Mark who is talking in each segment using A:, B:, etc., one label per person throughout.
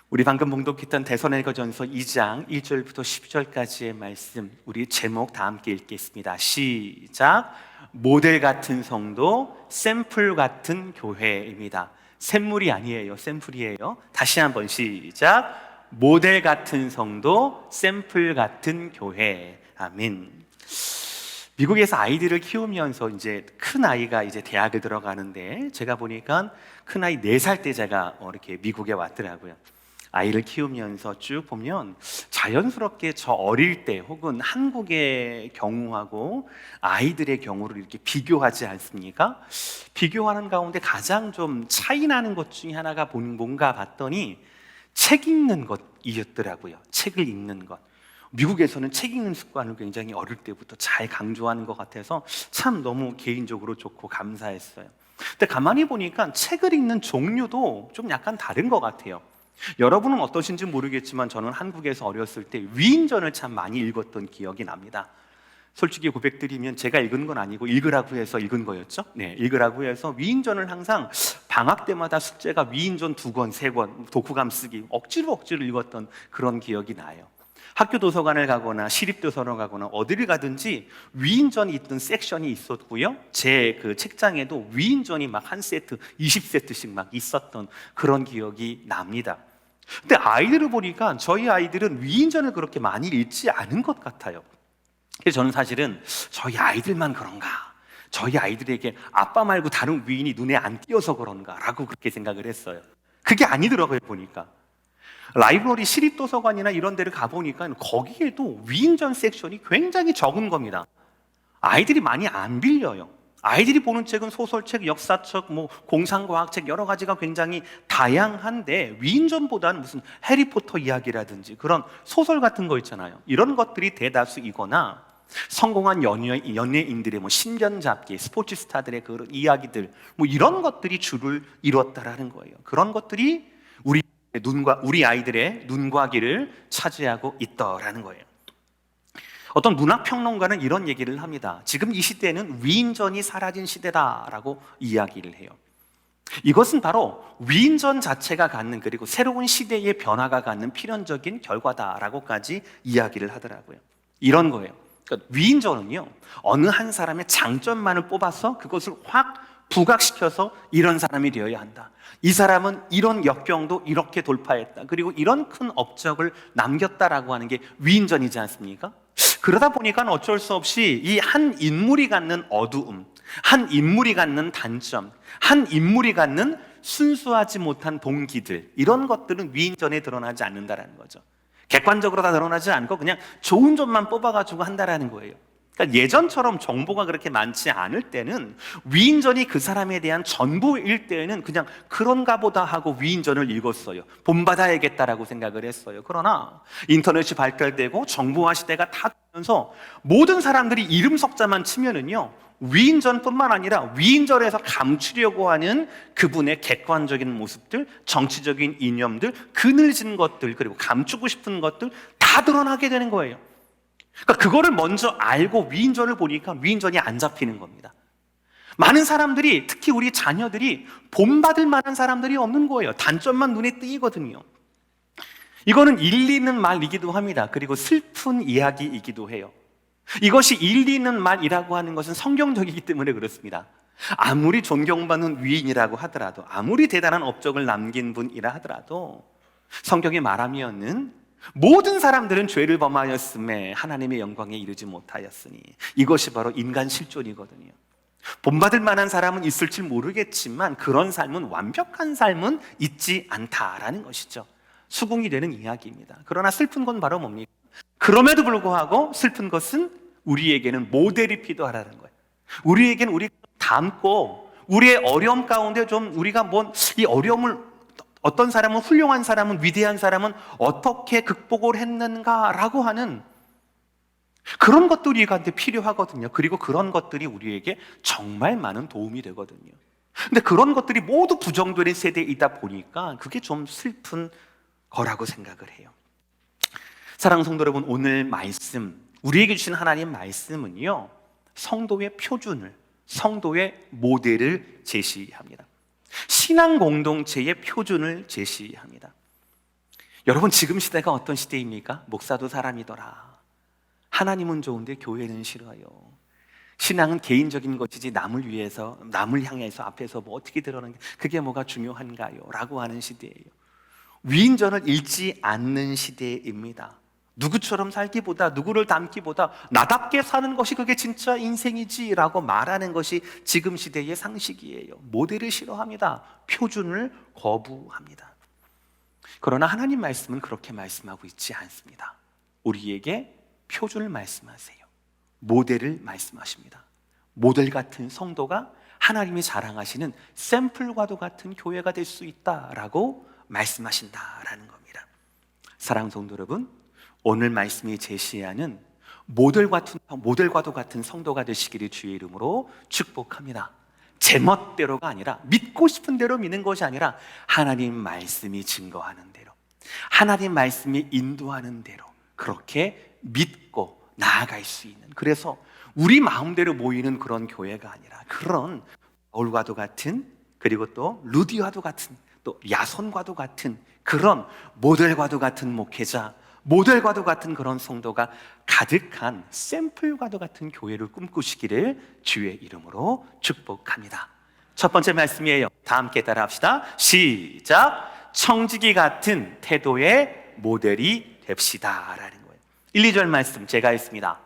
A: 우리 방금 봉독했던 데살로니가전서 2장 1절부터 10절까지의 말씀, 우리 제목 다 함께 읽겠습니다. 시작. 모델 같은 성도, 샘플 같은 교회입니다. 샘물이 아니에요, 샘플이에요. 다시 한번 시작. 모델 같은 성도, 샘플 같은 교회. 아멘. 미국에서 아이들을 키우면서 이제 큰 아이가 이제 대학을 들어가는데, 제가 보니까 큰 아이 4살 때 제가 이렇게 미국에 왔더라고요. 아이를 키우면서 쭉 보면 자연스럽게 저 어릴 때 혹은 한국의 경우하고 아이들의 경우를 이렇게 비교하지 않습니까? 비교하는 가운데 가장 좀 차이 나는 것 중에 하나가 뭔가 봤더니 책 읽는 것이었더라고요. 책을 읽는 것. 미국에서는 책 읽는 습관을 굉장히 어릴 때부터 잘 강조하는 것 같아서 참 너무 개인적으로 좋고 감사했어요. 근데 가만히 보니까 책을 읽는 종류도 좀 약간 다른 것 같아요. 여러분은 어떠신지 모르겠지만 저는 한국에서 어렸을 때 위인전을 참 많이 읽었던 기억이 납니다. 솔직히 고백드리면 제가 읽은 건 아니고 읽으라고 해서 읽은 거였죠. 네, 읽으라고 해서 위인전을 항상 방학 때마다 숙제가 위인전 2권, 3권, 독후감 쓰기 억지로 읽었던 그런 기억이 나요. 학교 도서관을 가거나 시립도서관을 가거나 어디를 가든지 위인전이 있던 섹션이 있었고요. 제 그 책장에도 위인전이 막 한 세트, 20세트씩 막 있었던 그런 기억이 납니다. 근데 아이들을 보니까 저희 아이들은 위인전을 그렇게 많이 읽지 않은 것 같아요. 그래서 저는 사실은 저희 아이들만 그런가, 저희 아이들에게 아빠 말고 다른 위인이 눈에 안 띄어서 그런가 라고 그렇게 생각을 했어요. 그게 아니더라고요. 보니까 라이브러리 시립도서관이나 이런 데를 가보니까 거기에도 위인전 섹션이 굉장히 적은 겁니다. 아이들이 많이 안 빌려요. 아이들이 보는 책은 소설책, 역사책, 공상과학책 여러 가지가 굉장히 다양한데 위인전보다는 무슨 해리포터 이야기라든지 그런 소설 같은 거 있잖아요. 이런 것들이 대다수이거나 성공한 연예인들의 신변 잡기, 스포츠 스타들의 그런 이야기들 이런 것들이 주를 이뤘다라는 거예요. 그런 것들이 우리 아이들의 눈과 귀를 차지하고 있더라는 거예요. 어떤 문학평론가는 이런 얘기를 합니다. 지금 이 시대는 위인전이 사라진 시대다라고 이야기를 해요. 이것은 바로 위인전 자체가 갖는, 그리고 새로운 시대의 변화가 갖는 필연적인 결과다라고까지 이야기를 하더라고요. 이런 거예요. 그러니까 위인전은요, 어느 한 사람의 장점만을 뽑아서 그것을 확 부각시켜서 이런 사람이 되어야 한다. 이 사람은 이런 역경도 이렇게 돌파했다. 그리고 이런 큰 업적을 남겼다라고 하는 게 위인전이지 않습니까? 그러다 보니까 어쩔 수 없이 이 한 인물이 갖는 어두움, 한 인물이 갖는 단점, 한 인물이 갖는 순수하지 못한 동기들, 이런 것들은 위인전에 드러나지 않는다라는 거죠. 객관적으로 다 드러나지 않고 그냥 좋은 점만 뽑아가지고 한다라는 거예요. 그러니까 예전처럼 정보가 그렇게 많지 않을 때는 위인전이 그 사람에 대한 전부일 때에는 그냥 그런가 보다 하고 위인전을 읽었어요. 본받아야겠다라고 생각을 했어요. 그러나 인터넷이 발달되고 정보화 시대가 다 되면서 모든 사람들이 이름 석자만 치면은요, 위인전뿐만 아니라 위인전에서 감추려고 하는 그분의 객관적인 모습들, 정치적인 이념들, 그늘진 것들, 그리고 감추고 싶은 것들 다 드러나게 되는 거예요. 그러니까 그거를 먼저 알고 위인전을 보니까 위인전이 안 잡히는 겁니다. 많은 사람들이, 특히 우리 자녀들이 본받을 만한 사람들이 없는 거예요. 단점만 눈에 띄거든요. 이거는 일리 있는 말이기도 합니다. 그리고 슬픈 이야기이기도 해요. 이것이 일리 있는 말이라고 하는 것은 성경적이기 때문에 그렇습니다. 아무리 존경받는 위인이라고 하더라도, 아무리 대단한 업적을 남긴 분이라 하더라도 성경에 말하면은 모든 사람들은 죄를 범하였음에 하나님의 영광에 이르지 못하였으니, 이것이 바로 인간 실존이거든요. 본받을 만한 사람은 있을지 모르겠지만 그런 삶은, 완벽한 삶은 있지 않다라는 것이죠. 수긍이 되는 이야기입니다. 그러나 슬픈 건 바로 뭡니까? 그럼에도 불구하고 슬픈 것은 우리에게는 모델이 필요하다는 거예요. 우리에게는 우리가 닮고 우리의 어려움 가운데 좀 우리가 이 어려움을, 어떤 사람은, 훌륭한 사람은, 위대한 사람은 어떻게 극복을 했는가라고 하는 그런 것들이 우리한테 필요하거든요. 그리고 그런 것들이 우리에게 정말 많은 도움이 되거든요. 근데 그런 것들이 모두 부정되는 세대이다 보니까 그게 좀 슬픈 거라고 생각을 해요. 사랑하는 성도 여러분, 오늘 말씀, 우리에게 주신 하나님 말씀은요, 성도의 표준을, 성도의 모델을 제시합니다. 신앙 공동체의 표준을 제시합니다. 여러분, 지금 시대가 어떤 시대입니까? 목사도 사람이더라. 하나님은 좋은데 교회는 싫어요. 신앙은 개인적인 것이지 남을 위해서, 남을 향해서 앞에서 뭐 어떻게 드러나는 게 그게 뭐가 중요한가요? 라고 하는 시대예요. 위인전을 잃지 않는 시대입니다. 누구처럼 살기보다, 누구를 닮기보다 나답게 사는 것이 그게 진짜 인생이지라고 말하는 것이 지금 시대의 상식이에요. 모델을 싫어합니다. 표준을 거부합니다. 그러나 하나님 말씀은 그렇게 말씀하고 있지 않습니다. 우리에게 표준을 말씀하세요. 모델을 말씀하십니다. 모델 같은 성도가 하나님이 자랑하시는 샘플과도 같은 교회가 될 수 있다라고 말씀하신다라는 겁니다. 사랑하는 성도 여러분, 오늘 말씀이 제시하는 모델과도 같은 성도가 되시기를 주의 이름으로 축복합니다. 제멋대로가 아니라, 믿고 싶은 대로 믿는 것이 아니라 하나님 말씀이 증거하는 대로, 하나님 말씀이 인도하는 대로 그렇게 믿고 나아갈 수 있는, 그래서 우리 마음대로 모이는 그런 교회가 아니라 그런 바울과도 같은, 그리고 또 루디와도 같은, 또 야손과도 같은 그런 모델과도 같은 목회자, 모델과도 같은 그런 성도가 가득한 샘플과도 같은 교회를 꿈꾸시기를 주의 이름으로 축복합니다. 첫 번째 말씀이에요. 다 함께 따라합시다. 시작. 청지기 같은 태도의 모델이 됩시다 라는 거예요. 1, 2절 말씀 제가 했습니다.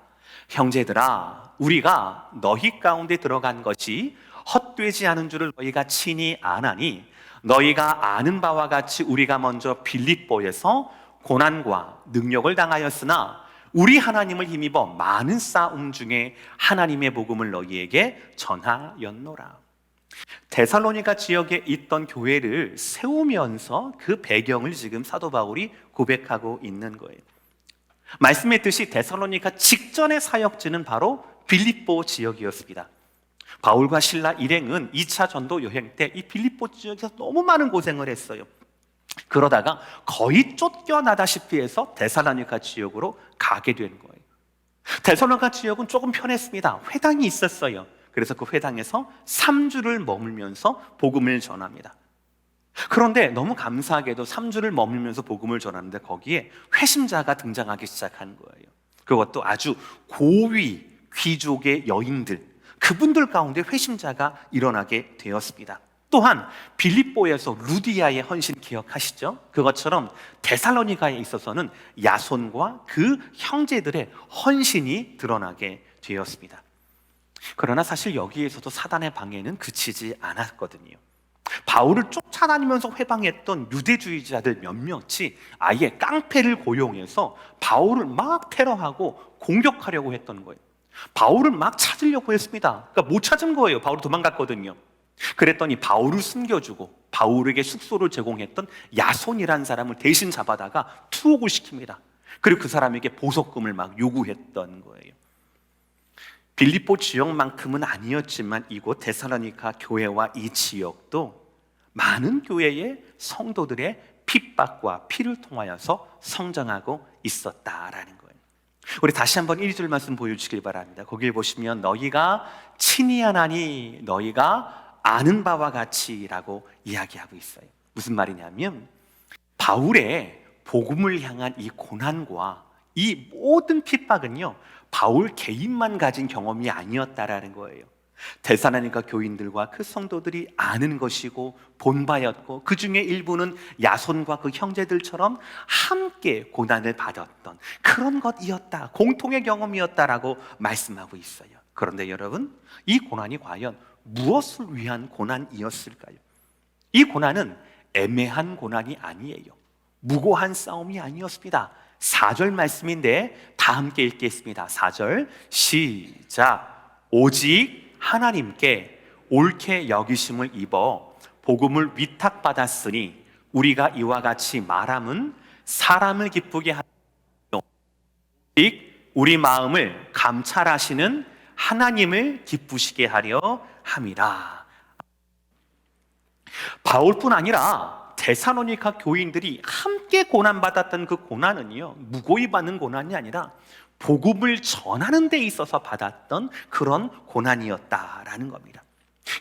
A: 형제들아, 우리가 너희 가운데 들어간 것이 헛되지 않은 줄을 너희가 친히 아나니, 너희가 아는 바와 같이 우리가 먼저 빌립보에서 고난과 능력을 당하였으나 우리 하나님을 힘입어 많은 싸움 중에 하나님의 복음을 너희에게 전하였노라. 데살로니가 지역에 있던 교회를 세우면서 그 배경을 지금 사도 바울이 고백하고 있는 거예요. 말씀의 뜻이 데살로니가 직전의 사역지는 바로 빌립보 지역이었습니다. 바울과 실라 일행은 2차 전도 여행 때 이 빌립보 지역에서 너무 많은 고생을 했어요. 그러다가 거의 쫓겨나다시피 해서 데살로니가 지역으로 가게 된 거예요. 데살로니가 지역은 조금 편했습니다. 회당이 있었어요. 그래서 그 회당에서 3주를 머물면서 복음을 전합니다. 그런데 너무 감사하게도 3주를 머물면서 복음을 전하는데 거기에 회심자가 등장하기 시작한 거예요. 그것도 아주 고위 귀족의 여인들, 그분들 가운데 회심자가 일어나게 되었습니다. 또한 빌립보에서 루디아의 헌신 기억하시죠? 그것처럼 데살로니가에 있어서는 야손과 그 형제들의 헌신이 드러나게 되었습니다. 그러나 사실 여기에서도 사단의 방해는 그치지 않았거든요. 바울을 쫓아다니면서 회방했던 유대주의자들 몇몇이 아예 깡패를 고용해서 바울을 막 테러하고 공격하려고 했던 거예요. 바울을 막 찾으려고 했습니다. 그러니까 못 찾은 거예요. 바울이 도망갔거든요. 그랬더니 바울을 숨겨주고 바울에게 숙소를 제공했던 야손이라는 사람을 대신 잡아다가 투옥을 시킵니다. 그리고 그 사람에게 보석금을 막 요구했던 거예요. 빌립보 지역만큼은 아니었지만 이곳 데살로니가 교회와 이 지역도 많은 교회의 성도들의 핍박과 피를 통하여서 성장하고 있었다라는 거예요. 우리 다시 한번 1절 말씀 보여주시길 바랍니다. 거기에 보시면 너희가 친히 아나니 너희가 아는 바와 같이라고 이야기하고 있어요. 무슨 말이냐면 바울의 복음을 향한 이 고난과 이 모든 핍박은요, 바울 개인만 가진 경험이 아니었다라는 거예요. 데살로니가 교인들과 그 성도들이 아는 것이고 본바였고, 그 중에 일부는 야손과 그 형제들처럼 함께 고난을 받았던 그런 것이었다, 공통의 경험이었다라고 말씀하고 있어요. 그런데 여러분, 이 고난이 과연 무엇을 위한 고난이었을까요? 이 고난은 애매한 고난이 아니에요. 무고한 싸움이 아니었습니다. 4절 말씀인데 다 함께 읽겠습니다. 4절 시작. 오직 하나님께 옳게 여기심을 입어 복음을 위탁받았으니 우리가 이와 같이 말함은 사람을 기쁘게 하며 오직 우리 마음을 감찰하시는 하나님을 기쁘시게 하려 함이라. 바울뿐 아니라 데살로니가 교인들이 함께 고난받았던 그 고난은요, 무고히 받는 고난이 아니라 복음을 전하는 데 있어서 받았던 그런 고난이었다라는 겁니다.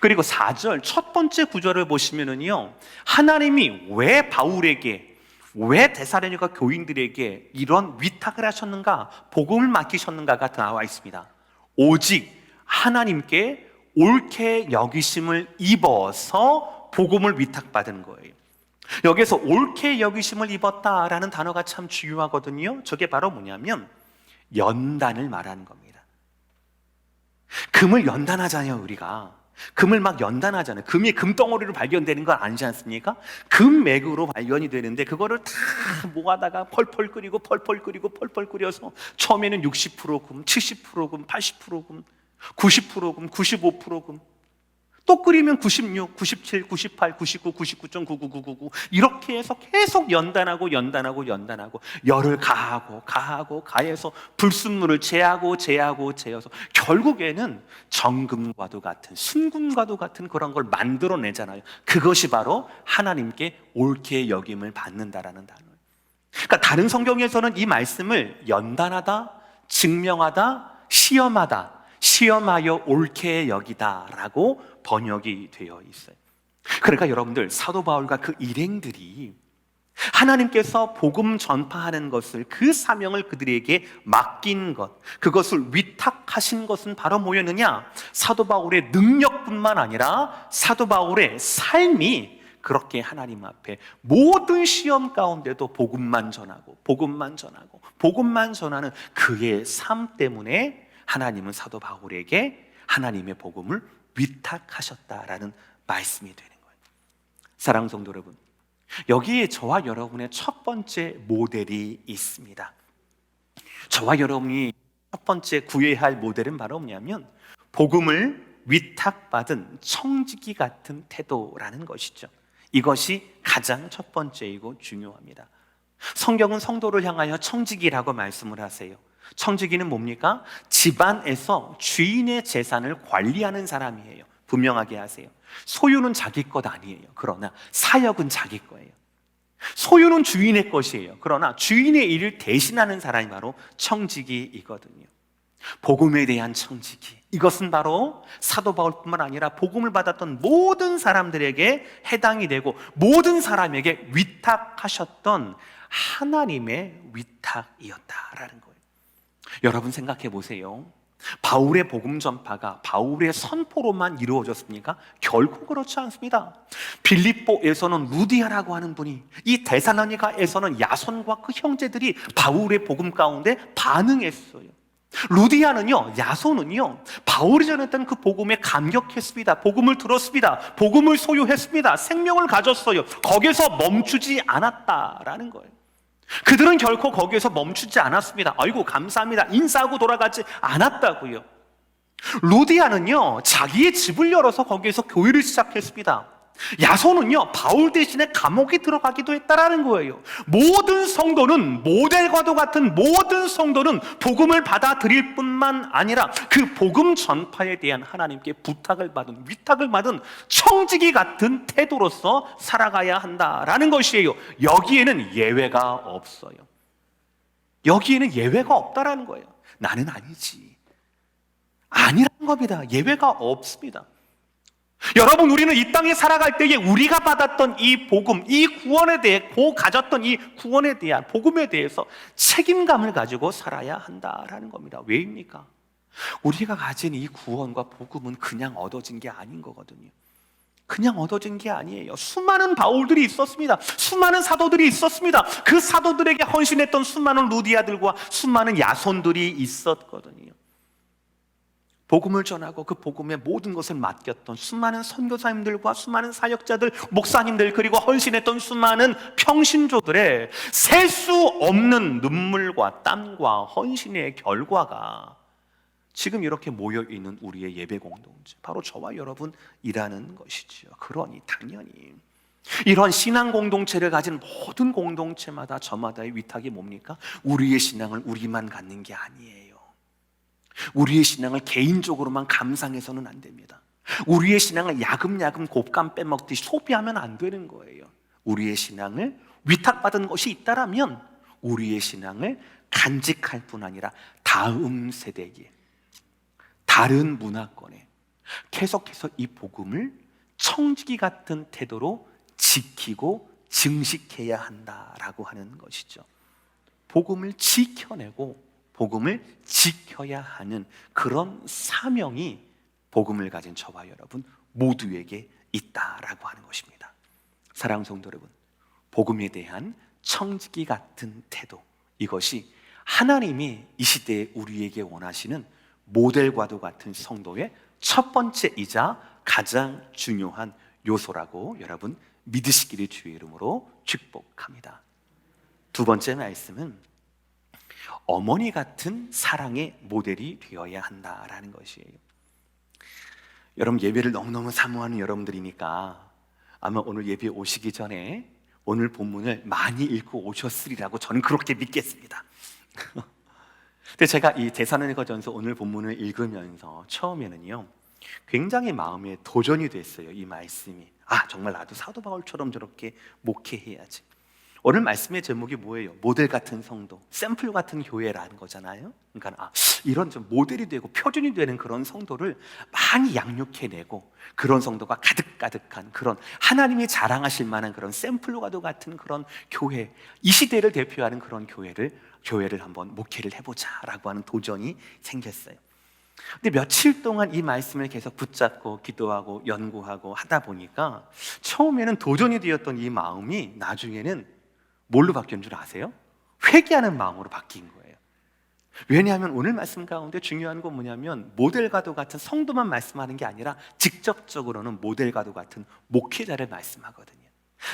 A: 그리고 4절 첫 번째 구절을 보시면은요, 하나님이 왜 바울에게 왜 데살로니가 교인들에게 이런 위탁을 하셨는가, 복음을 맡기셨는가가 나와 있습니다. 오직 하나님께 옳게 여기심을 입어서 복음을 위탁받은 거예요. 여기서 옳게 여기심을 입었다라는 단어가 참 중요하거든요. 저게 바로 뭐냐면 연단을 말하는 겁니다. 금을 연단하잖아요. 우리가 금을 막 연단하잖아요. 금이 금덩어리로 발견되는 건 아니지 않습니까? 금맥으로 발견이 되는데 그거를 다 모아다가 펄펄 끓이고 펄펄 처음에는 60%금, 70%금, 80%금, 90%금, 95%금, 또 끓이면 96, 97, 98, 99, 99.99999 이렇게 해서 계속 연단하고 열을 가해서 불순물을 제어서 결국에는 정금과도 같은, 순금과도 같은 그런 걸 만들어내잖아요. 그것이 바로 하나님께 옳게 여김을 받는다라는 단어예요. 그러니까 다른 성경에서는 이 말씀을 연단하다, 증명하다, 시험하여 옳게 여기다라고 번역이 되어 있어요. 그러니까 여러분들, 사도 바울과 그 일행들이 하나님께서 복음 전파하는 것을, 그 사명을 그들에게 맡긴 것, 그것을 위탁하신 것은 바로 뭐였느냐? 사도 바울의 능력뿐만 아니라 사도 바울의 삶이 그렇게 하나님 앞에 모든 시험 가운데도 복음만 전하는 그의 삶 때문에 하나님은 사도 바울에게 하나님의 복음을 위탁하셨다라는 말씀이 되는 거예요. 사랑하는 성도 여러분, 여기에 저와 여러분의 첫 번째 모델이 있습니다. 저와 여러분이 첫 번째 구해야 할 모델은 바로 뭐냐면 복음을 위탁받은 청지기 같은 태도라는 것이죠. 이것이 가장 첫 번째이고 중요합니다. 성경은 성도를 향하여 청지기라고 말씀을 하세요. 청지기는 뭡니까? 집안에서 주인의 재산을 관리하는 사람이에요. 분명하게 하세요. 소유는 자기 것 아니에요. 그러나 사역은 자기 거예요. 소유는 주인의 것이에요. 그러나 주인의 일을 대신하는 사람이 바로 청지기이거든요. 복음에 대한 청지기, 이것은 바로 사도 바울뿐만 아니라 복음을 받았던 모든 사람들에게 해당이 되고 모든 사람에게 위탁하셨던 하나님의 위탁이었다라는 거예요. 여러분 생각해 보세요. 바울의 복음 전파가 바울의 선포로만 이루어졌습니까? 결코 그렇지 않습니다. 빌립보에서는 루디아라고 하는 분이, 이 데살로니가에서는 야손과 그 형제들이 바울의 복음 가운데 반응했어요. 루디아는요, 야손은요, 바울이 전했던 그 복음에 감격했습니다. 복음을 들었습니다. 복음을 소유했습니다. 생명을 가졌어요. 거기서 멈추지 않았다라는 거예요. 그들은 결코 거기에서 멈추지 않았습니다. 아이고 감사합니다, 인사하고 돌아가지 않았다고요. 루디아는요, 자기의 집을 열어서 거기에서 교회를 시작했습니다. 야손은요, 바울 대신에 감옥에 들어가기도 했다라는 거예요. 모든 성도는, 모델과도 같은 모든 성도는 복음을 받아들일 뿐만 아니라 그 복음 전파에 대한 하나님께 위탁을 받은 청지기 같은 태도로서 살아가야 한다라는 것이에요. 여기에는 예외가 없어요. 여기에는 예외가 없다라는 거예요. 나는 아니지, 아니라는 겁니다. 예외가 없습니다. 여러분, 우리는 이 땅에 살아갈 때에 우리가 받았던 이 복음, 이 구원에 대해, 가졌던 이 구원에 대한 복음에 대해서 책임감을 가지고 살아야 한다라는 겁니다. 왜입니까? 우리가 가진 이 구원과 복음은 그냥 얻어진 게 아닌 거거든요. 그냥 얻어진 게 아니에요. 수많은 바울들이 있었습니다. 수많은 사도들이 있었습니다. 그 사도들에게 헌신했던 수많은 루디아들과 수많은 야손들이 있었거든요. 복음을 전하고 그 복음의 모든 것을 맡겼던 수많은 선교사님들과 수많은 사역자들, 목사님들, 그리고 헌신했던 수많은 평신조들의 셀 수 없는 눈물과 땀과 헌신의 결과가 지금 이렇게 모여있는 우리의 예배 공동체, 바로 저와 여러분이라는 것이죠. 그러니 당연히 이런 신앙 공동체를 가진 모든 공동체마다 저마다의 위탁이 뭡니까? 우리의 신앙을 우리만 갖는 게 아니에요. 우리의 신앙을 개인적으로만 감상해서는 안 됩니다. 우리의 신앙을 야금야금 곶감 빼먹듯이 소비하면 안 되는 거예요. 우리의 신앙을 위탁받은 것이 있다라면 우리의 신앙을 간직할 뿐 아니라 다음 세대에, 다른 문화권에 계속해서 이 복음을 청지기 같은 태도로 지키고 증식해야 한다라고 하는 것이죠. 복음을 지켜내고 복음을 지켜야 하는 그런 사명이 복음을 가진 저와 여러분 모두에게 있다라고 하는 것입니다. 사랑하는 성도 여러분, 복음에 대한 청지기 같은 태도, 이것이 하나님이 이 시대에 우리에게 원하시는 모델과도 같은 성도의 첫 번째이자 가장 중요한 요소라고 여러분 믿으시기를 주의 이름으로 축복합니다. 두 번째 말씀은 어머니 같은 사랑의 모델이 되어야 한다라는 것이에요. 여러분, 예배를 너무너무 사모하는 여러분들이니까 아마 오늘 예배 오시기 전에 오늘 본문을 많이 읽고 오셨으리라고 저는 그렇게 믿겠습니다. 근데 제가 이 데살로니가전서 오늘 본문을 읽으면서 처음에는요 굉장히 마음에 도전이 됐어요. 이 말씀이 정말 나도 사도 바울처럼 저렇게 목회해야지. 오늘 말씀의 제목이 뭐예요? 모델 같은 성도, 샘플 같은 교회라는 거잖아요. 그러니까 이런 좀 모델이 되고 표준이 되는 그런 성도를 많이 양육해내고 그런 성도가 가득가득한 그런 하나님이 자랑하실 만한 그런 샘플과도 같은 그런 교회, 이 시대를 대표하는 그런 교회를 한번 목회를 해보자라고 하는 도전이 생겼어요. 근데 며칠 동안 이 말씀을 계속 붙잡고 기도하고 연구하고 하다 보니까 처음에는 도전이 되었던 이 마음이 나중에는 뭘로 바뀐 줄 아세요? 회개하는 마음으로 바뀐 거예요. 왜냐하면 오늘 말씀 가운데 중요한 건 뭐냐면 모델과도 같은 성도만 말씀하는 게 아니라 직접적으로는 모델과도 같은 목회자를 말씀하거든요.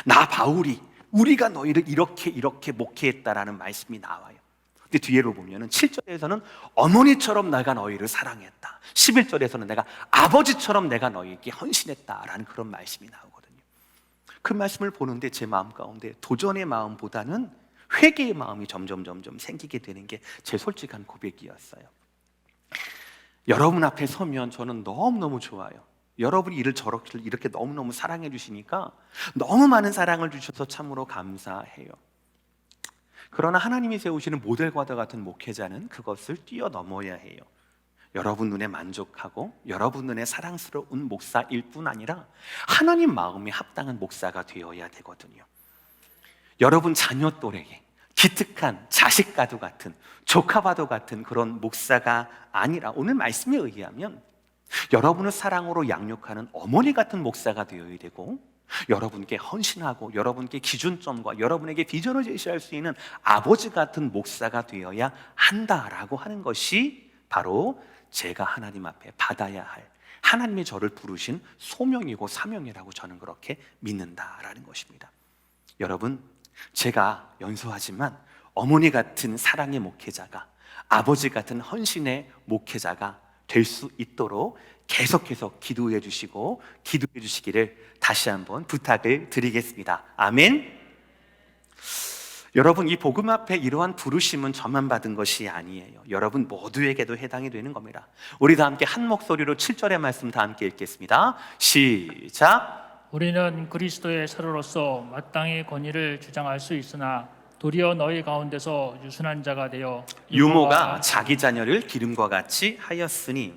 A: 나 바울이 우리가 너희를 이렇게 목회했다라는 말씀이 나와요. 근데 뒤에로 보면은 7절에서는 어머니처럼 내가 너희를 사랑했다. 11절에서는 내가 아버지처럼 내가 너희에게 헌신했다라는 그런 말씀이 나오거든요. 그 말씀을 보는데 제 마음 가운데 도전의 마음보다는 회개의 마음이 점점 생기게 되는 게 제 솔직한 고백이었어요. 여러분 앞에 서면 저는 너무너무 좋아요. 여러분이 이렇게 너무너무 사랑해 주시니까 너무 많은 사랑을 주셔서 참으로 감사해요. 그러나 하나님이 세우시는 모델과도 같은 목회자는 그것을 뛰어넘어야 해요. 여러분 눈에 만족하고 여러분 눈에 사랑스러운 목사일 뿐 아니라 하나님 마음에 합당한 목사가 되어야 되거든요. 여러분 자녀 또래에 기특한 자식과도 같은 조카와도 같은 그런 목사가 아니라 오늘 말씀에 의하면 여러분을 사랑으로 양육하는 어머니 같은 목사가 되어야 되고, 여러분께 헌신하고 여러분께 기준점과 여러분에게 비전을 제시할 수 있는 아버지 같은 목사가 되어야 한다라고 하는 것이 바로 제가 하나님 앞에 받아야 할 하나님이 저를 부르신 소명이고 사명이라고 저는 그렇게 믿는다라는 것입니다. 여러분, 제가 연소하지만 어머니 같은 사랑의 목회자가, 아버지 같은 헌신의 목회자가 될 수 있도록 계속해서 기도해 주시고 기도해 주시기를 다시 한번 부탁을 드리겠습니다. 아멘. 여러분, 이 복음 앞에 이러한 부르심은 저만 받은 것이 아니에요. 여러분 모두에게도 해당이 되는 겁니다. 우리 다 함께 한 목소리로 7절의 말씀 다 함께 읽겠습니다. 시작.
B: 우리는 그리스도의 서로로서 마땅히 권위를 주장할 수 있으나 도리어 너희 가운데서 유순한 자가 되어
A: 유모가 자기 자녀를 기름과 같이 하였으니.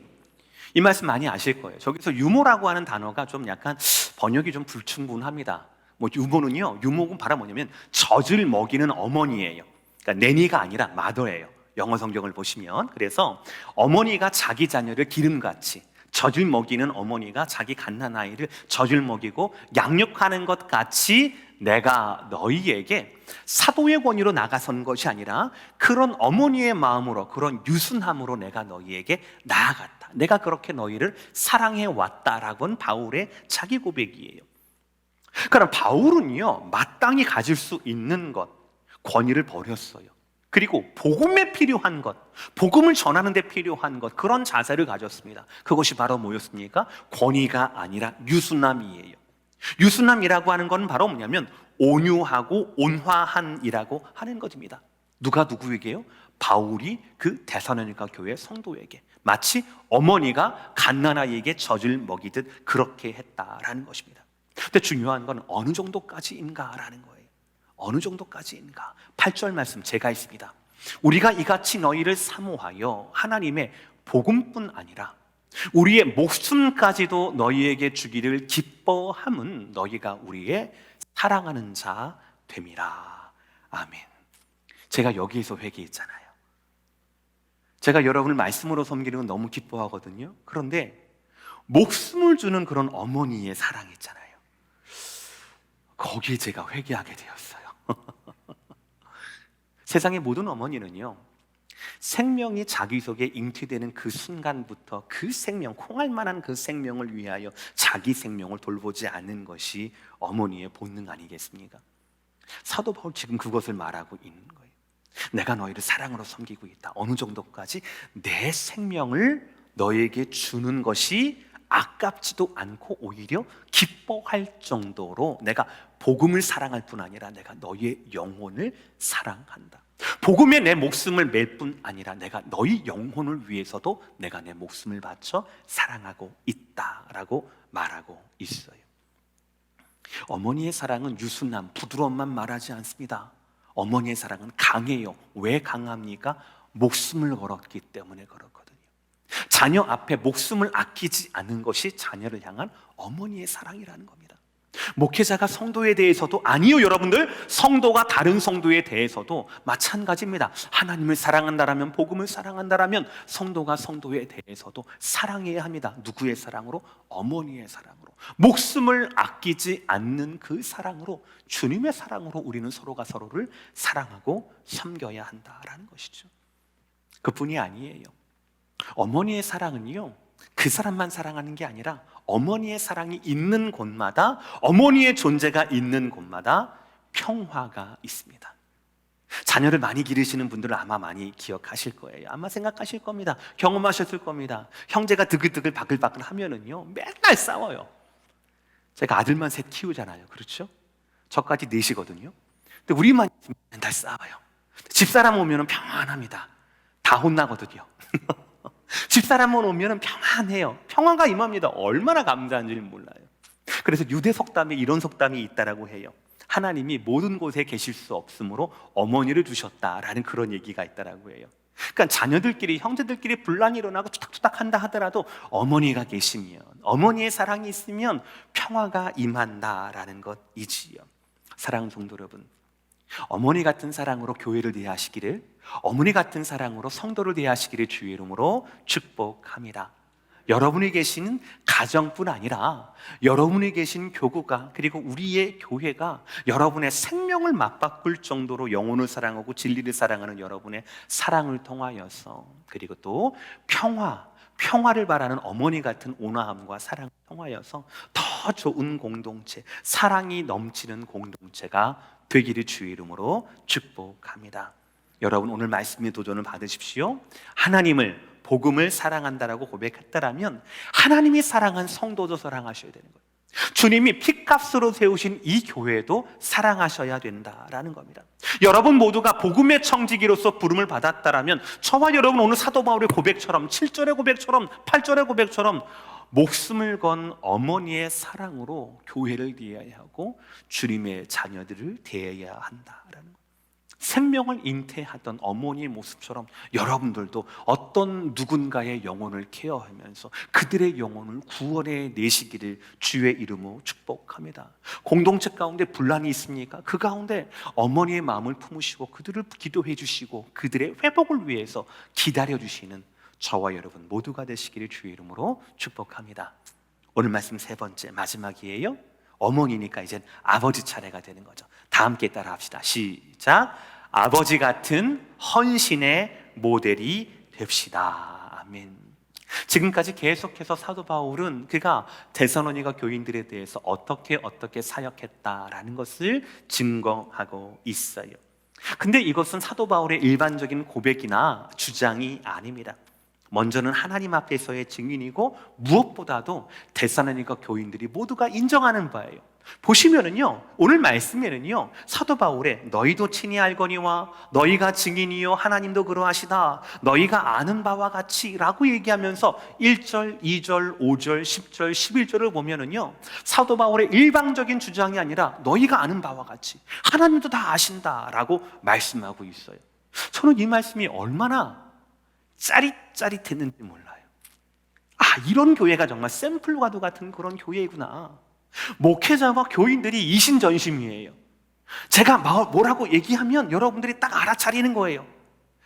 A: 이 말씀 많이 아실 거예요. 저기서 유모라고 하는 단어가 좀 약간 번역이 좀 불충분합니다. 유모는 바로 뭐냐면 젖을 먹이는 어머니예요. 그러니까 내니가 아니라 마더예요. 영어 성경을 보시면. 그래서 어머니가 자기 자녀를 기름같이, 젖을 먹이는 어머니가 자기 갓난아이를 젖을 먹이고 양육하는 것 같이 내가 너희에게 사도의 권위로 나가선 것이 아니라 그런 어머니의 마음으로, 그런 유순함으로 내가 너희에게 나아갔다. 내가 그렇게 너희를 사랑해 왔다라고는 바울의 자기 고백이에요. 그러나 바울은요, 마땅히 가질 수 있는 것, 권위를 버렸어요. 그리고 복음에 필요한 것, 복음을 전하는 데 필요한 것, 그런 자세를 가졌습니다. 그것이 바로 뭐였습니까? 권위가 아니라 유순함이에요. 유순함이라고 하는 건 바로 뭐냐면 온유하고 온화한이라고 하는 것입니다. 누가 누구에게요? 바울이 그 데살로니가 교회 성도에게, 마치 어머니가 갓난아이에게 젖을 먹이듯 그렇게 했다라는 것입니다. 근데 중요한 건 어느 정도까지인가라는 거예요. 어느 정도까지인가? 8절 말씀 제가 있습니다. 우리가 이같이 너희를 사모하여 하나님의 복음뿐 아니라 우리의 목숨까지도 너희에게 주기를 기뻐함은 너희가 우리의 사랑하는 자 됨이라. 아멘. 제가 여기에서 회개했잖아요. 제가 여러분을 말씀으로 섬기는 건 너무 기뻐하거든요. 그런데 목숨을 주는 그런 어머니의 사랑 있잖아요. 거기에 제가 회개하게 되었어요. 세상의 모든 어머니는요, 생명이 자기 속에 잉태되는 그 순간부터 그 생명, 콩알만한 그 생명을 위하여 자기 생명을 돌보지 않는 것이 어머니의 본능 아니겠습니까? 사도 바울 지금 그것을 말하고 있는 거예요. 내가 너희를 사랑으로 섬기고 있다. 어느 정도까지? 내 생명을 너에게 주는 것이 아깝지도 않고 오히려 기뻐할 정도로 내가 복음을 사랑할 뿐 아니라 내가 너희의 영혼을 사랑한다. 복음에 내 목숨을 맬 뿐 아니라 내가 너희 영혼을 위해서도 내가 내 목숨을 바쳐 사랑하고 있다라고 말하고 있어요. 어머니의 사랑은 유순함, 부드러움만 말하지 않습니다. 어머니의 사랑은 강해요. 왜 강합니까? 목숨을 걸었기 때문에 걸었거든요. 자녀 앞에 목숨을 아끼지 않는 것이 자녀를 향한 어머니의 사랑이라는 겁니다. 목회자가 성도에 대해서도 아니요, 여러분들, 성도가 다른 성도에 대해서도 마찬가지입니다. 하나님을 사랑한다라면, 복음을 사랑한다라면 성도가 성도에 대해서도 사랑해야 합니다. 누구의 사랑으로? 어머니의 사랑으로. 목숨을 아끼지 않는 그 사랑으로, 주님의 사랑으로 우리는 서로가 서로를 사랑하고 섬겨야 한다라는 것이죠. 그뿐이 아니에요. 어머니의 사랑은요, 그 사람만 사랑하는 게 아니라 어머니의 사랑이 있는 곳마다, 어머니의 존재가 있는 곳마다 평화가 있습니다. 자녀를 많이 기르시는 분들은 아마 많이 기억하실 거예요. 아마 생각하실 겁니다. 경험하셨을 겁니다. 형제가 드글드글 바글바글 하면은요, 맨날 싸워요. 제가 아들만 셋 키우잖아요. 그렇죠? 저까지 넷이거든요. 근데 우리만 있으면 맨날 싸워요. 집사람 오면은 평안합니다. 다 혼나거든요. 집사람만 오면 평안해요. 평화가 임합니다. 얼마나 감사한지는 몰라요. 그래서 유대 속담에 이런 속담이 있다라고 해요. 하나님이 모든 곳에 계실 수 없으므로 어머니를 두셨다라는 그런 얘기가 있다라고 해요. 그러니까 자녀들끼리, 형제들끼리 분란이 일어나고 투닥투닥 한다 하더라도 어머니가 계시면, 어머니의 사랑이 있으면 평화가 임한다라는 것이지요. 사랑하는 성도 여러분, 어머니 같은 사랑으로 교회를 대하시기를, 어머니 같은 사랑으로 성도를 대하시기를 주의 이름으로 축복합니다. 여러분이 계시는 가정뿐 아니라 여러분이 계신 교구가, 그리고 우리의 교회가 여러분의 생명을 맞바꿀 정도로 영혼을 사랑하고 진리를 사랑하는 여러분의 사랑을 통하여서, 그리고 또 평화를 바라는 어머니 같은 온화함과 사랑을 통하여서 더 좋은 공동체, 사랑이 넘치는 공동체가 되기를 주의 이름으로 축복합니다. 여러분, 오늘 말씀의 도전을 받으십시오. 하나님을, 복음을 사랑한다라고 고백했다라면 하나님이 사랑한 성도도 사랑하셔야 되는 거예요. 주님이 피값으로 세우신 이 교회도 사랑하셔야 된다라는 겁니다. 여러분 모두가 복음의 청지기로서 부름을 받았다라면 저와 여러분 오늘 사도 바울의 고백처럼, 7절의 고백처럼, 8절의 고백처럼 목숨을 건 어머니의 사랑으로 교회를 대해야 하고 주님의 자녀들을 대해야 한다라는 거예요. 생명을 잉태하던 어머니의 모습처럼 여러분들도 어떤 누군가의 영혼을 케어하면서 그들의 영혼을 구원해 내시기를 주의 이름으로 축복합니다. 공동체 가운데 분란이 있습니까? 그 가운데 어머니의 마음을 품으시고 그들을 기도해 주시고 그들의 회복을 위해서 기다려 주시는 저와 여러분 모두가 되시기를 주의 이름으로 축복합니다. 오늘 말씀 세 번째, 마지막이에요. 어머니니까 이젠 아버지 차례가 되는 거죠. 다 함께 따라 합시다. 시작. 아버지 같은 헌신의 모델이 됩시다. 아멘. 지금까지 계속해서 사도 바울은 그가 데살로니가 교인들에 대해서 어떻게 사역했다라는 것을 증거하고 있어요. 근데 이것은 사도 바울의 일반적인 고백이나 주장이 아닙니다. 먼저는 하나님 앞에서의 증인이고 무엇보다도 데살로니가 교인들이 모두가 인정하는 바예요. 보시면은요, 오늘 말씀에는요, 사도 바울의 너희도 친히 알거니와 너희가 증인이요 하나님도 그러하시다, 너희가 아는 바와 같이 라고 얘기하면서 1절, 2절, 5절, 10절, 11절을 보면은요, 사도 바울의 일방적인 주장이 아니라 너희가 아는 바와 같이 하나님도 다 아신다라고 말씀하고 있어요. 저는 이 말씀이 얼마나 짜릿짜릿했는지 몰라요. 아, 이런 교회가 정말 샘플과도 같은 그런 교회구나. 목회자와 교인들이 이신전심이에요. 제가 뭐라고 얘기하면 여러분들이 딱 알아차리는 거예요.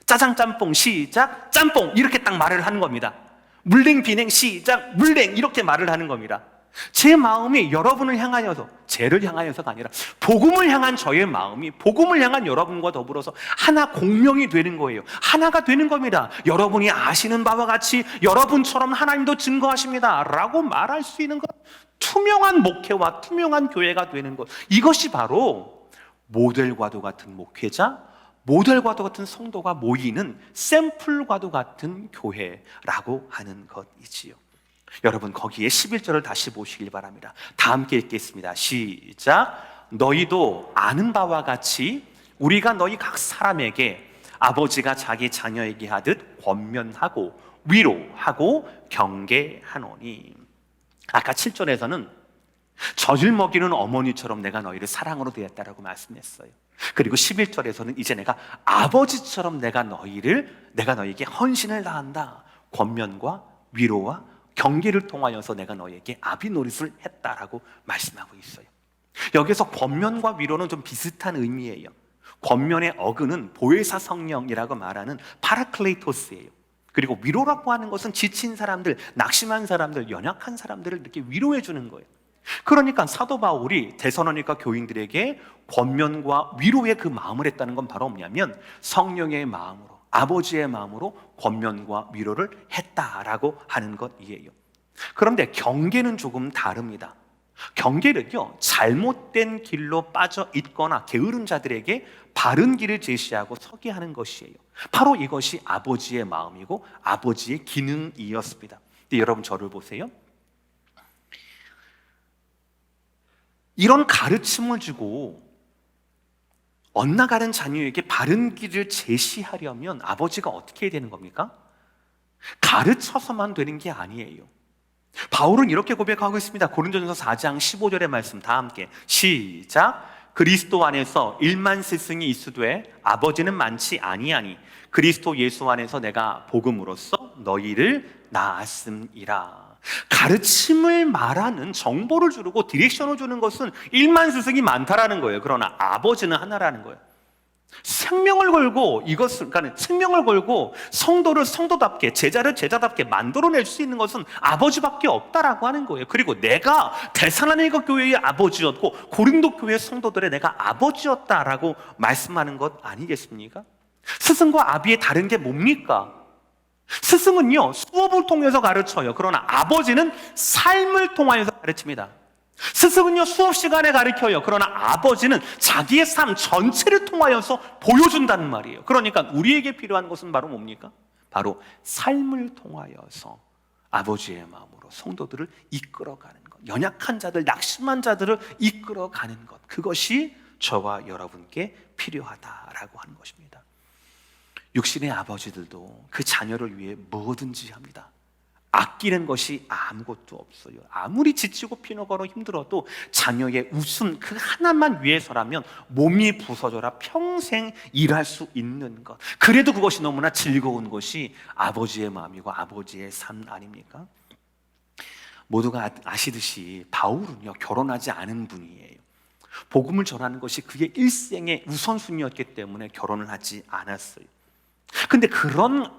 A: 짜장 짬뽕 시작, 짬뽕 이렇게 딱 말을 하는 겁니다. 물냉 비냉 시작, 물냉 이렇게 말을 하는 겁니다. 제 마음이 여러분을 향하여서, 쟤를 향하여서가 아니라 복음을 향한 저의 마음이 복음을 향한 여러분과 더불어서 하나 공명이 되는 거예요. 하나가 되는 겁니다. 여러분이 아시는 바와 같이 여러분처럼 하나님도 증거하십니다 라고 말할 수 있는 것, 투명한 목회와 투명한 교회가 되는 것, 이것이 바로 모델과도 같은 목회자, 모델과도 같은 성도가 모이는 샘플과도 같은 교회라고 하는 것이지요. 여러분, 거기에 11절을 다시 보시길 바랍니다. 다 함께 읽겠습니다. 시작. 너희도 아는 바와 같이 우리가 너희 각 사람에게 아버지가 자기 자녀에게 하듯 권면하고 위로하고 경계하노니. 아까 7절에서는 젖을 먹이는 어머니처럼 내가 너희를 사랑으로 대했다라고 말씀했어요. 그리고 11절에서는 이제 내가 아버지처럼 내가 너희에게 헌신을 다한다. 권면과 위로와 경계를 통하여서 내가 너희에게 아비 노릇을 했다라고 말씀하고 있어요. 여기서 권면과 위로는 좀 비슷한 의미예요. 권면의 어근은 보혜사 성령이라고 말하는 파라클레이토스예요. 그리고 위로라고 하는 것은 지친 사람들, 낙심한 사람들, 연약한 사람들을 이렇게 위로해 주는 거예요. 그러니까 사도 바울이 데살로니가 교인들에게 권면과 위로의 그 마음을 했다는 건 바로 뭐냐면 성령의 마음으로, 아버지의 마음으로 권면과 위로를 했다라고 하는 것이에요. 그런데 경계는 조금 다릅니다. 경계는요, 잘못된 길로 빠져 있거나 게으른 자들에게 바른 길을 제시하고 서게 하는 것이에요. 바로 이것이 아버지의 마음이고 아버지의 기능이었습니다. 근데 여러분, 저를 보세요. 이런 가르침을 주고 엇나가는 자녀에게 바른 길을 제시하려면 아버지가 어떻게 해야 되는 겁니까? 가르쳐서만 되는 게 아니에요. 바울은 이렇게 고백하고 있습니다. 고린도전서 4장 15절의 말씀 다 함께 시작. 그리스도 안에서 1만 스승이 있으되 아버지는 많지 아니하니 그리스도 예수 안에서 내가 복음으로써 너희를 낳았음이라. 가르침을 말하는, 정보를 주고 디렉션을 주는 것은 1만 스승이 많다라는 거예요. 그러나 아버지는 하나라는 거예요. 생명을 걸고 그러니까 생명을 걸고 성도를 성도답게, 제자를 제자답게 만들어낼 수 있는 것은 아버지밖에 없다라고 하는 거예요. 그리고 내가 데살로니가 교회의 아버지였고 고린도 교회 성도들의 내가 아버지였다라고 말씀하는 것 아니겠습니까? 스승과 아비의 다른 게 뭡니까? 스승은요, 수업을 통해서 가르쳐요. 그러나 아버지는 삶을 통하여서 가르칩니다. 스승은요, 수업 시간에 가르쳐요. 그러나 아버지는 자기의 삶 전체를 통하여서 보여준다는 말이에요. 그러니까 우리에게 필요한 것은 바로 뭡니까? 바로 삶을 통하여서 아버지의 마음으로 성도들을 이끌어가는 것, 연약한 자들, 낙심한 자들을 이끌어가는 것, 그것이 저와 여러분께 필요하다라고 하는 것입니다. 육신의 아버지들도 그 자녀를 위해 뭐든지 합니다. 아끼는 것이 아무것도 없어요. 아무리 지치고 피노가로 힘들어도 자녀의 웃음 그 하나만 위해서라면 몸이 부서져라 평생 일할 수 있는 것, 그래도 그것이 너무나 즐거운 것이 아버지의 마음이고 아버지의 삶 아닙니까? 모두가 아시듯이 바울은요, 결혼하지 않은 분이에요. 복음을 전하는 것이 그의 일생의 우선순위였기 때문에 결혼을 하지 않았어요. 근데 그런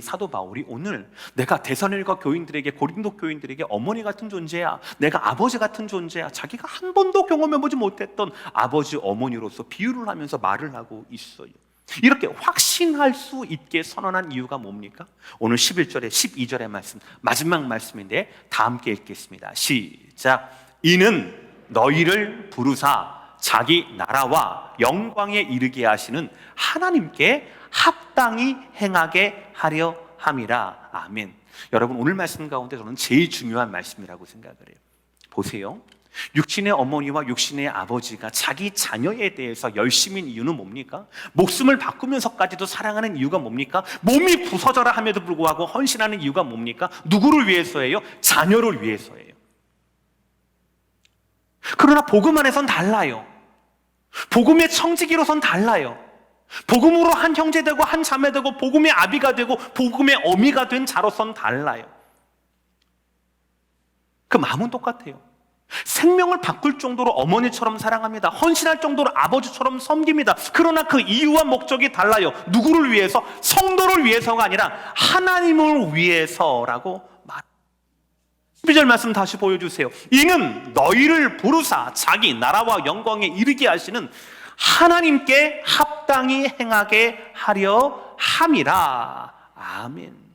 A: 사도 바울이 오늘 내가 데살로니가 교인들에게, 고린도 교인들에게 어머니 같은 존재야, 내가 아버지 같은 존재야, 자기가 한 번도 경험해보지 못했던 아버지 어머니로서 비유를 하면서 말을 하고 있어요. 이렇게 확신할 수 있게 선언한 이유가 뭡니까? 오늘 11절에 12절의 말씀, 마지막 말씀인데 다 함께 읽겠습니다. 시작. 이는 너희를 부르사 자기 나라와 영광에 이르게 하시는 하나님께 합당히 행하게 하려 함이라. 아멘. 여러분, 오늘 말씀 가운데 저는 제일 중요한 말씀이라고 생각을 해요. 보세요. 육신의 어머니와 육신의 아버지가 자기 자녀에 대해서 열심인 이유는 뭡니까? 목숨을 바꾸면서까지도 사랑하는 이유가 뭡니까? 몸이 부서져라 함에도 불구하고 헌신하는 이유가 뭡니까? 누구를 위해서예요? 자녀를 위해서예요. 그러나 복음 안에선 달라요. 복음의 청지기로선 달라요. 복음으로 한 형제 되고 한 자매 되고 복음의 아비가 되고 복음의 어미가 된 자로선 달라요. 그 마음은 똑같아요. 생명을 바꿀 정도로 어머니처럼 사랑합니다. 헌신할 정도로 아버지처럼 섬깁니다. 그러나 그 이유와 목적이 달라요. 누구를 위해서? 성도를 위해서가 아니라 하나님을 위해서라고 말. 12절 말씀 다시 보여주세요. 이는 너희를 부르사 자기 나라와 영광에 이르게 하시는 하나님께 합당히 행하게 하려 함이라. 아멘.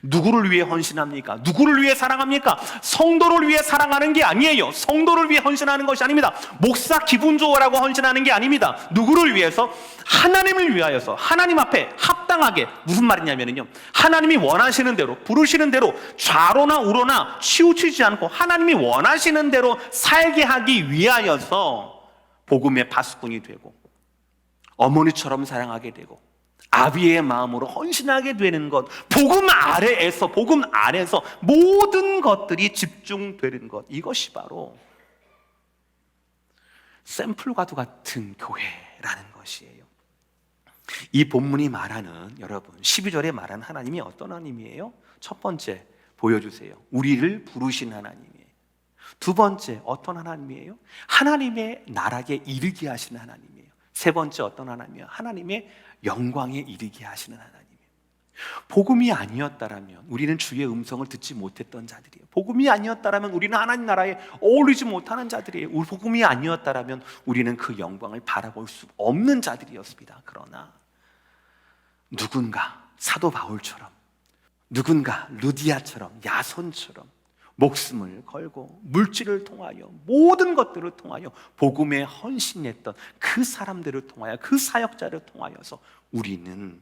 A: 누구를 위해 헌신합니까? 누구를 위해 사랑합니까? 성도를 위해 사랑하는 게 아니에요. 성도를 위해 헌신하는 것이 아닙니다. 목사 기분 좋으라고 헌신하는 게 아닙니다. 누구를 위해서? 하나님을 위하여서 하나님 앞에 합당하게. 무슨 말이냐면요, 하나님이 원하시는 대로, 부르시는 대로 좌로나 우로나 치우치지 않고 하나님이 원하시는 대로 살게 하기 위하여서 복음의 파수꾼이 되고 어머니처럼 사랑하게 되고 아비의 마음으로 헌신하게 되는 것, 복음 아래에서, 복음 안에서 모든 것들이 집중되는 것, 이것이 바로 샘플과도 같은 교회라는 것이에요. 이 본문이 말하는, 여러분 12절에 말하는 하나님이 어떤 하나님이에요? 첫 번째 보여주세요. 우리를 부르신 하나님이에요. 두 번째 어떤 하나님이에요? 하나님의 나라에 이르게 하시는 하나님이에요. 세 번째 어떤 하나님이에요? 하나님의 영광에 이르게 하시는 하나님이에요. 복음이 아니었다라면 우리는 주의 음성을 듣지 못했던 자들이에요. 복음이 아니었다라면 우리는 하나님 나라에 어울리지 못하는 자들이에요. 복음이 아니었다라면 우리는 그 영광을 바라볼 수 없는 자들이었습니다. 그러나 누군가 사도 바울처럼, 누군가 루디아처럼, 야손처럼 목숨을 걸고 물질을 통하여 모든 것들을 통하여 복음에 헌신했던 그 사람들을 통하여, 그 사역자를 통하여서 우리는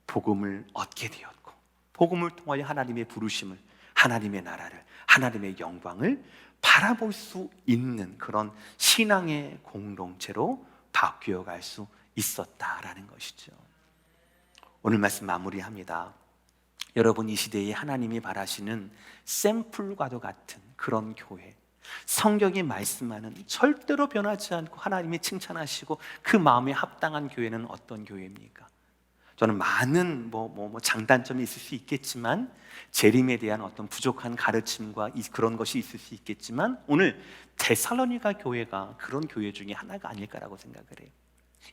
A: 복음을 얻게 되었고, 복음을 통하여 하나님의 부르심을, 하나님의 나라를, 하나님의 영광을 바라볼 수 있는 그런 신앙의 공동체로 바뀌어갈 수 있었다라는 것이죠. 오늘 말씀 마무리합니다. 여러분, 이 시대에 하나님이 바라시는 샘플과도 같은 그런 교회, 성경이 말씀하는 절대로 변하지 않고 하나님이 칭찬하시고 그 마음에 합당한 교회는 어떤 교회입니까? 저는 많은 장단점이 있을 수 있겠지만, 재림에 대한 어떤 부족한 가르침과 그런 것이 있을 수 있겠지만, 오늘 데살로니가 교회가 그런 교회 중에 하나가 아닐까라고 생각을 해요.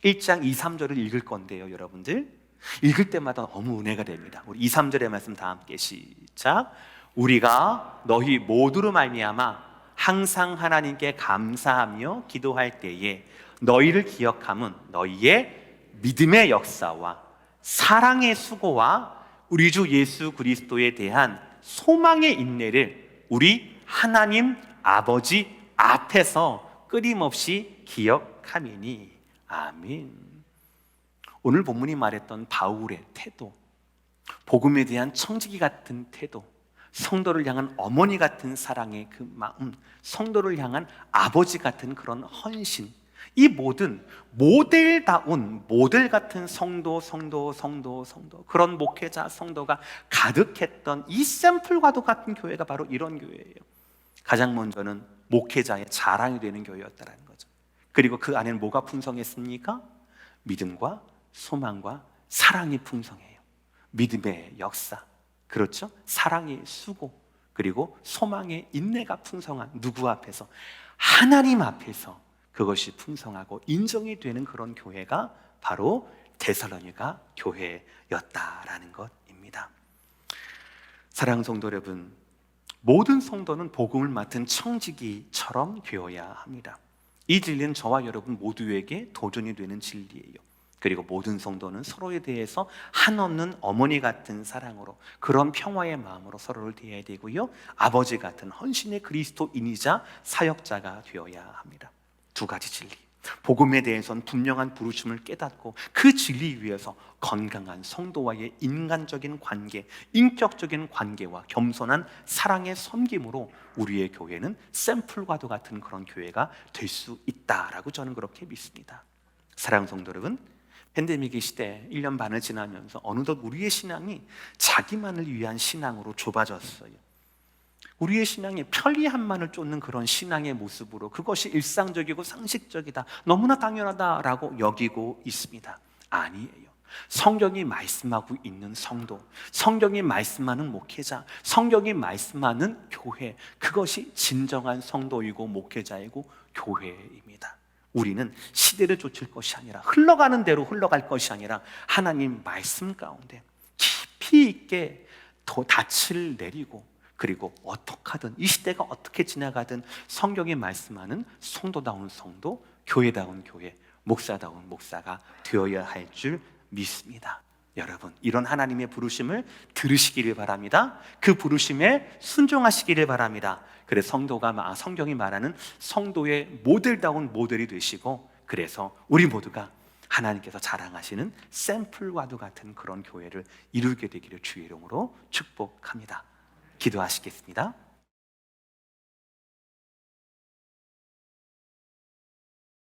A: 1장 2, 3절을 읽을 건데요, 여러분들 읽을 때마다 너무 은혜가 됩니다. 우리 2, 3절의 말씀 다 함께 시작. 우리가 너희 모두로 말미암아 항상 하나님께 감사하며 기도할 때에 너희를 기억함은 너희의 믿음의 역사와 사랑의 수고와 우리 주 예수 그리스도에 대한 소망의 인내를 우리 하나님 아버지 앞에서 끊임없이 기억함이니. 아멘. 오늘 본문이 말했던 바울의 태도, 복음에 대한 청지기 같은 태도, 성도를 향한 어머니 같은 사랑의 그 마음, 성도를 향한 아버지 같은 그런 헌신, 이 모든 모델다운 모델 같은 성도, 그런 목회자, 성도가 가득했던 이 샘플과도 같은 교회가 바로 이런 교회예요. 가장 먼저는 목회자의 자랑이 되는 교회였다는 거죠. 그리고 그 안에는 뭐가 풍성했습니까? 믿음과 소망과 사랑이 풍성해요. 믿음의 역사, 그렇죠? 사랑의 수고, 그리고 소망의 인내가 풍성한, 누구 앞에서? 하나님 앞에서 그것이 풍성하고 인정이 되는 그런 교회가 바로 데살로니가 교회였다라는 것입니다. 사랑하는 성도 여러분, 모든 성도는 복음을 맡은 청지기처럼 되어야 합니다. 이 진리는 저와 여러분 모두에게 도전이 되는 진리예요. 그리고 모든 성도는 서로에 대해서 한없는 어머니 같은 사랑으로, 그런 평화의 마음으로 서로를 대해야 되고요, 아버지 같은 헌신의 그리스도인이자 사역자가 되어야 합니다. 두 가지 진리, 복음에 대해서는 분명한 부르심을 깨닫고 그 진리 위에서 건강한 성도와의 인간적인 관계, 인격적인 관계와 겸손한 사랑의 섬김으로 우리의 교회는 샘플과도 같은 그런 교회가 될 수 있다라고 저는 그렇게 믿습니다. 사랑하는 성도 여러분, 팬데믹의 시대 1년 반을 지나면서 어느덧 우리의 신앙이 자기만을 위한 신앙으로 좁아졌어요. 우리의 신앙이 편리함만을 쫓는 그런 신앙의 모습으로, 그것이 일상적이고 상식적이다, 너무나 당연하다라고 여기고 있습니다. 아니에요. 성경이 말씀하고 있는 성도, 성경이 말씀하는 목회자, 성경이 말씀하는 교회, 그것이 진정한 성도이고 목회자이고 교회입니다. 우리는 시대를 쫓을 것이 아니라, 흘러가는 대로 흘러갈 것이 아니라 하나님 말씀 가운데 깊이 있게 더 닻을 내리고, 그리고 어떻게 하든 이 시대가 어떻게 지나가든 성경이 말씀하는 성도다운 성도, 교회다운 교회, 목사다운 목사가 되어야 할 줄 믿습니다. 여러분, 이런 하나님의 부르심을 들으시기를 바랍니다. 그 부르심에 순종하시기를 바랍니다. 그래서 성경이 말하는 성도의 모델다운 모델이 되시고, 그래서 우리 모두가 하나님께서 자랑하시는 샘플과도 같은 그런 교회를 이루게 되기를 주의 이름으로 축복합니다. 기도하시겠습니다.